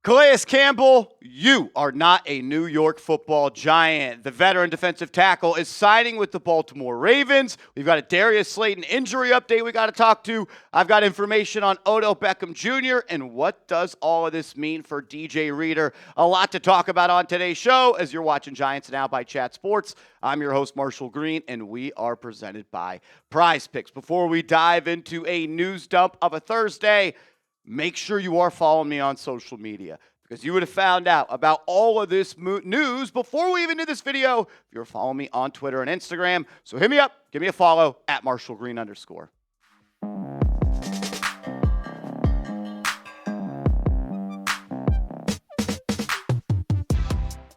Calais Campbell, you are not a New York Football Giant. The veteran defensive tackle is signing with the Baltimore Ravens. We've got a Darius Slayton injury update we got to talk to. I've got information on Odell Beckham Jr. And what does all of this mean for DJ Reader? A lot to talk about on today's show as you're watching Giants Now by Chat Sports. I'm your host, Marshall Green, and we are presented by PrizePicks. Before we dive into a news dump of a Thursday, make sure you are following me on social media because you would have found out about all of this news before we even did this video if you were following me on Twitter and Instagram. So hit me up, give me a follow at @MarshallGreen_.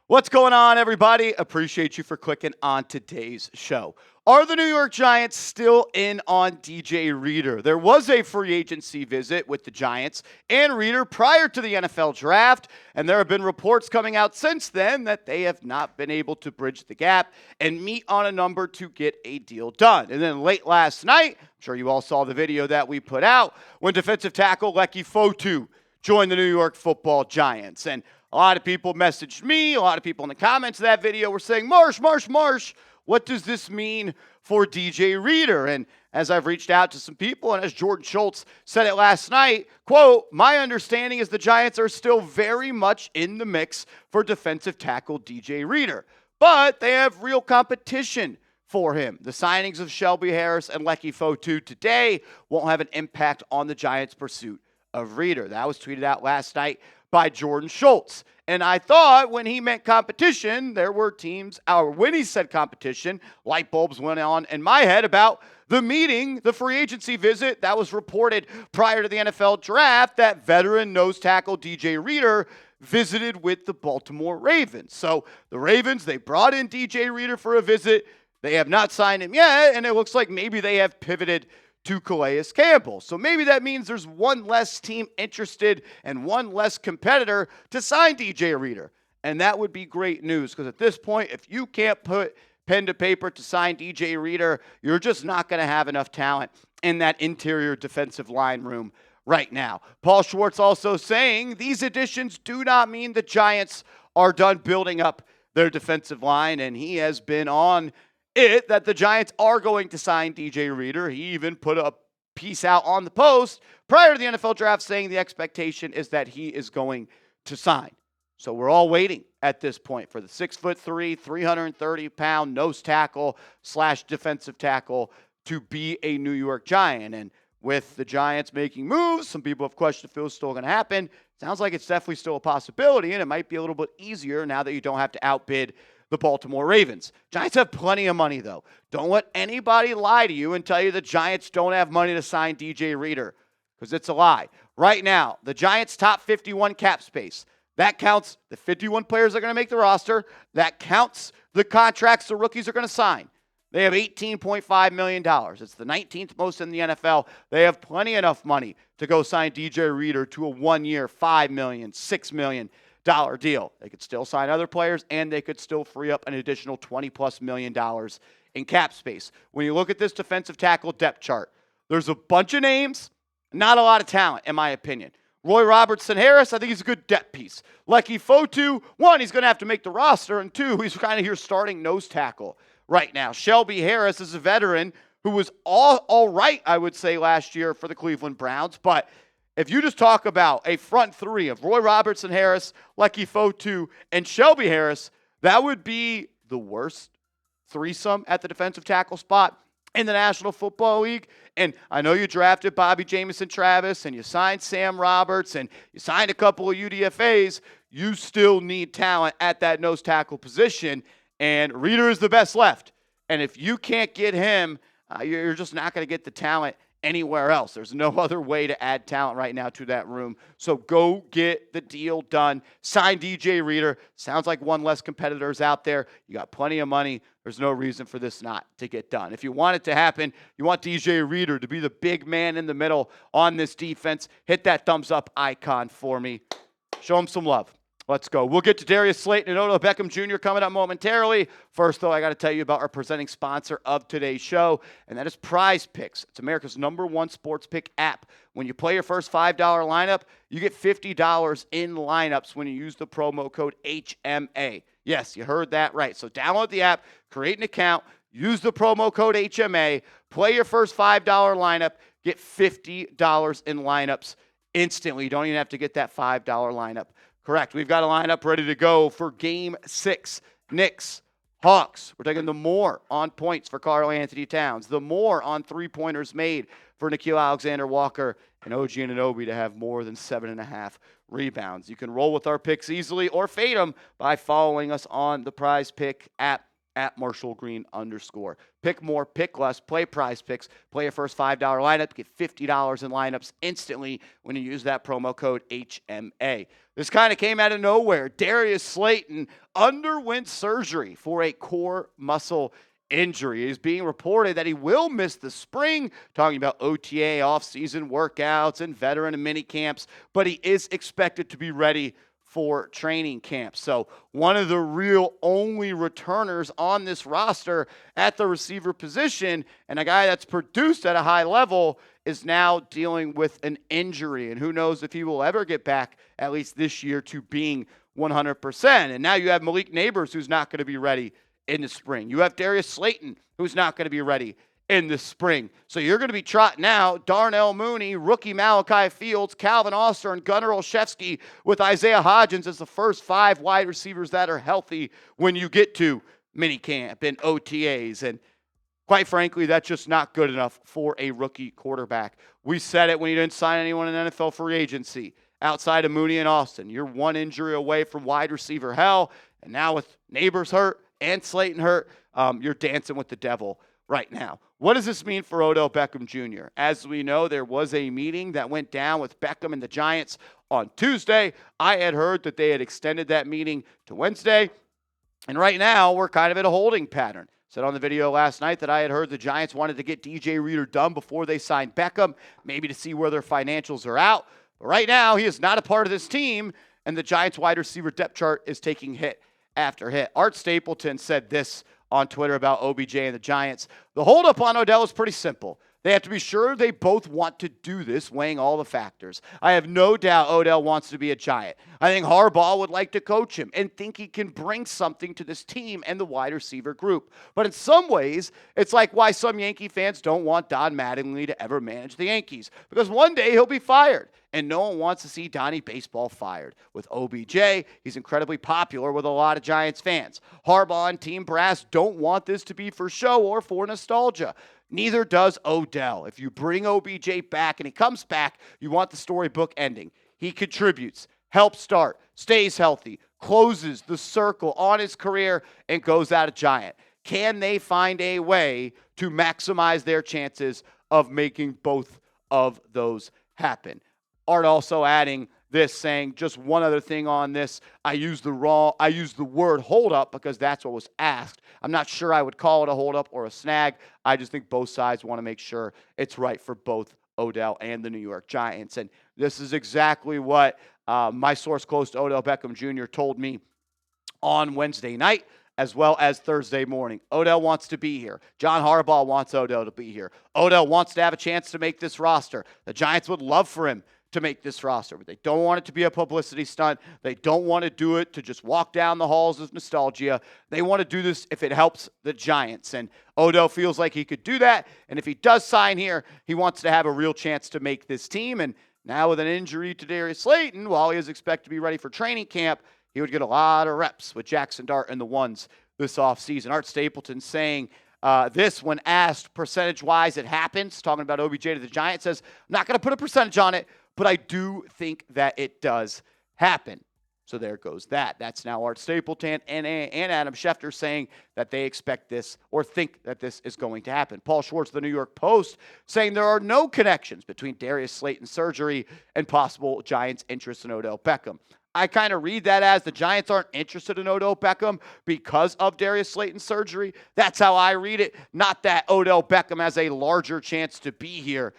What's going on, everybody? Appreciate you for clicking on today's show. Are the New York Giants still in on DJ Reader? There was a free agency visit with the Giants and Reader prior to the NFL draft, and there have been reports coming out since then that they have not been able to bridge the gap and meet on a number to get a deal done. And then late last night, I'm sure you all saw the video that we put out, when defensive tackle Leki Fotu joined the New York Football Giants. And a lot of people messaged me, a lot of people in the comments of that video were saying, Marsh, what does this mean for DJ Reader? And as I've reached out to some people, and as Jordan Schultz said it last night, quote, my understanding is the Giants are still very much in the mix for defensive tackle DJ Reader, but they have real competition for him. The signings of Shelby Harris and Leki Fotu today won't have an impact on the Giants' pursuit of Reader. That was tweeted out last night by Jordan Schultz. And I thought when he meant competition, there were teams, or when he said competition, light bulbs went on in my head about the meeting, the free agency visit that was reported prior to the NFL draft that veteran nose tackle DJ Reader visited with the Baltimore Ravens. So the Ravens, they brought in DJ Reader for a visit. They have not signed him yet, and it looks like maybe they have pivoted to Calais Campbell. So maybe that means there's one less team interested and one less competitor to sign DJ Reader. And that would be great news because at this point, if you can't put pen to paper to sign DJ Reader, you're just not going to have enough talent in that interior defensive line room right now. Paul Schwartz also saying these additions do not mean the Giants are done building up their defensive line, and he has been on it that the Giants are going to sign DJ Reader. He even put a piece out on the post prior to the NFL draft saying the expectation is that he is going to sign. So we're all waiting at this point for the 6'3", 330-pound nose tackle / defensive tackle to be a New York Giant. And with the Giants making moves, some people have questioned if it was still going to happen. Sounds like it's definitely still a possibility, and it might be a little bit easier now that you don't have to outbid the Baltimore Ravens. Giants have plenty of money, though. Don't let anybody lie to you and tell you the Giants don't have money to sign DJ Reader, because it's a lie. Right now, the Giants' top 51 cap space. That counts the 51 players that are going to make the roster. That counts the contracts the rookies are going to sign. They have $18.5 million. It's the 19th most in the NFL. They have plenty enough money to go sign DJ Reader to a one-year, $5 million, $6 million deal. They could still sign other players, and they could still free up an additional $20+ million in cap space. When you look at this defensive tackle depth chart, there's a bunch of names, not a lot of talent, in my opinion. Roy Robertson-Harris, I think he's a good depth piece. Leki Fotu, one, he's going to have to make the roster, and two, he's kind of your starting nose tackle right now. Shelby Harris is a veteran who was all right, I would say, last year for the Cleveland Browns, but if you just talk about a front three of Roy Robertson-Harris, Leki Fotu, and Shelby Harris, that would be the worst threesome at the defensive tackle spot in the National Football League. And I know you drafted Bobby Jamison-Travis, and you signed Sam Roberts, and you signed a couple of UDFAs. You still need talent at that nose tackle position, and Reader is the best left. And if you can't get him, you're just not going to get the talent anywhere else. There's no other way to add talent right now to that room. So go get the deal done. Sign DJ Reader. Sounds like one less competitors out there. You got plenty of money. There's no reason for this not to get done. If you want it to happen, you want DJ Reader to be the big man in the middle on this defense, hit that thumbs up icon for me. Show him some love. Let's go. We'll get to Darius Slayton and Odell Beckham Jr. coming up momentarily. First, though, I got to tell you about our presenting sponsor of today's show, and that is PrizePicks. It's America's #1 sports pick app. When you play your first $5 lineup, you get $50 in lineups when you use the promo code HMA. Yes, you heard that right. So download the app, create an account, use the promo code HMA, play your first $5 lineup, get $50 in lineups instantly. You don't even have to get that $5 lineup. Correct. We've got a lineup ready to go for Game 6. Knicks, Hawks. We're taking the more on points for Karl Anthony Towns, the more on three-pointers made for Nickeil Alexander-Walker, and OG Anunoby to have more than 7.5 rebounds. You can roll with our picks easily or fade them by following us on the PrizePick app at @MarshallGreen_. Pick more, pick less, play PrizePicks, play your first $5 lineup, get $50 in lineups instantly when you use that promo code HMA. This kind of came out of nowhere. Darius Slayton underwent surgery for a core muscle injury. It is being reported that he will miss the spring, talking about OTA, off-season workouts, and veteran and mini camps, but he is expected to be ready for training camp. So one of the real only returners on this roster at the receiver position, and a guy that's produced at a high level, is now dealing with an injury. And who knows if he will ever get back, at least this year, to being 100%. And now you have Malik Neighbors, who's not going to be ready in the spring. You have Darius Slayton, who's not going to be ready in the spring. So you're going to be trotting out Darnell Mooney, rookie Malachi Fields, Calvin Oster, and Gunnar Olszewski with Isaiah Hodgins as the first 5 wide receivers that are healthy when you get to minicamp and OTAs. And quite frankly, that's just not good enough for a rookie quarterback. We said it when you didn't sign anyone in NFL free agency. Outside of Mooney and Austin, you're one injury away from wide receiver hell. And now with Neighbors hurt and Slayton hurt, you're dancing with the devil right now. What does this mean for Odell Beckham Jr.? As we know, there was a meeting that went down with Beckham and the Giants on Tuesday. I had heard that they had extended that meeting to Wednesday. And right now, we're kind of in a holding pattern. Said on the video last night that I had heard the Giants wanted to get DJ Reader done before they signed Beckham, maybe to see where their financials are out. But right now, he is not a part of this team, and the Giants wide receiver depth chart is taking hit after hit. Art Stapleton said this on Twitter about OBJ and the Giants. The holdup on Odell is pretty simple. They have to be sure they both want to do this, weighing all the factors. I have no doubt Odell wants to be a Giant. I think Harbaugh would like to coach him and think he can bring something to this team and the wide receiver group. But in some ways, it's like why some Yankee fans don't want Don Mattingly to ever manage the Yankees. Because one day he'll be fired, and no one wants to see Donnie Baseball fired. With OBJ, he's incredibly popular with a lot of Giants fans. Harbaugh and Team Brass don't want this to be for show or for nostalgia. Neither does Odell. If you bring OBJ back and he comes back, you want the storybook ending. He contributes, helps start, stays healthy, closes the circle on his career, and goes out a Giant. Can they find a way to maximize their chances of making both of those happen? Art also adding this, saying just one other thing on this. I used the word hold up because that's what was asked. I'm not sure I would call it a hold up or a snag. I just think both sides want to make sure it's right for both Odell and the New York Giants. And this is exactly what my source close to Odell Beckham Jr. told me on Wednesday night, as well as Thursday morning. Odell wants to be here. John Harbaugh wants Odell to be here. Odell wants to have a chance to make this roster. The Giants would love for him to make this roster, but they don't want it to be a publicity stunt. They don't want to do it to just walk down the halls of nostalgia. They want to do this if it helps the Giants, and Odell feels like he could do that, and if he does sign here, he wants to have a real chance to make this team. And now with an injury to Darius Slayton, while he is expected to be ready for training camp, he would get a lot of reps with Jackson Dart and the ones this offseason. Art Stapleton saying this when asked percentage-wise it happens, talking about OBJ to the Giants, says, I'm not going to put a percentage on it, but I do think that it does happen. So there goes that. That's now Art Stapleton and Adam Schefter saying that they expect this or think that this is going to happen. Paul Schwartz, the New York Post, saying there are no connections between Darius Slayton's surgery and possible Giants' interest in Odell Beckham. I kind of read that as the Giants aren't interested in Odell Beckham because of Darius Slayton's surgery. That's how I read it. Not that Odell Beckham has a larger chance to be here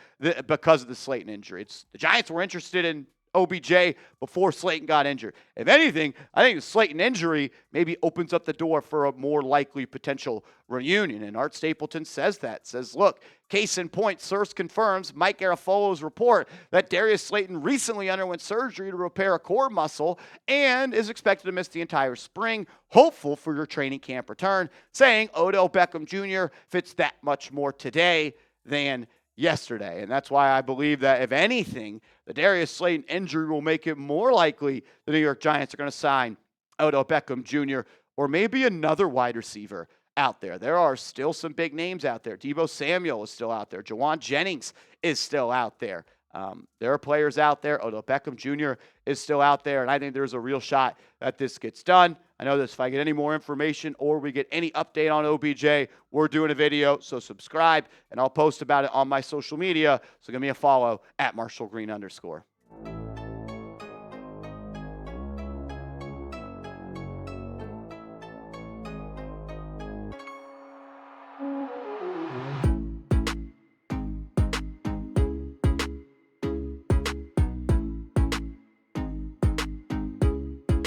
because of the Slayton injury. The Giants were interested in OBJ before Slayton got injured. If anything, I think the Slayton injury maybe opens up the door for a more likely potential reunion. And Art Stapleton says that. Says, look, case in point, source confirms Mike Garafolo's report that Darius Slayton recently underwent surgery to repair a core muscle and is expected to miss the entire spring, hopeful for your training camp return, saying Odell Beckham Jr. fits that much more today than yesterday. And that's why I believe that, if anything, the Darius Slayton injury will make it more likely the New York Giants are going to sign Odell Beckham Jr. or maybe another wide receiver out there. There are still some big names out there. Deebo Samuel is still out there. Jawan Jennings is still out there. There are players out there. Odell Beckham Jr. is still out there, and I think there's a real shot that this gets done. I know this, if I get any more information or we get any update on OBJ, we're doing a video, so subscribe, and I'll post about it on my social media. So give me a follow at @MarshallGreen_.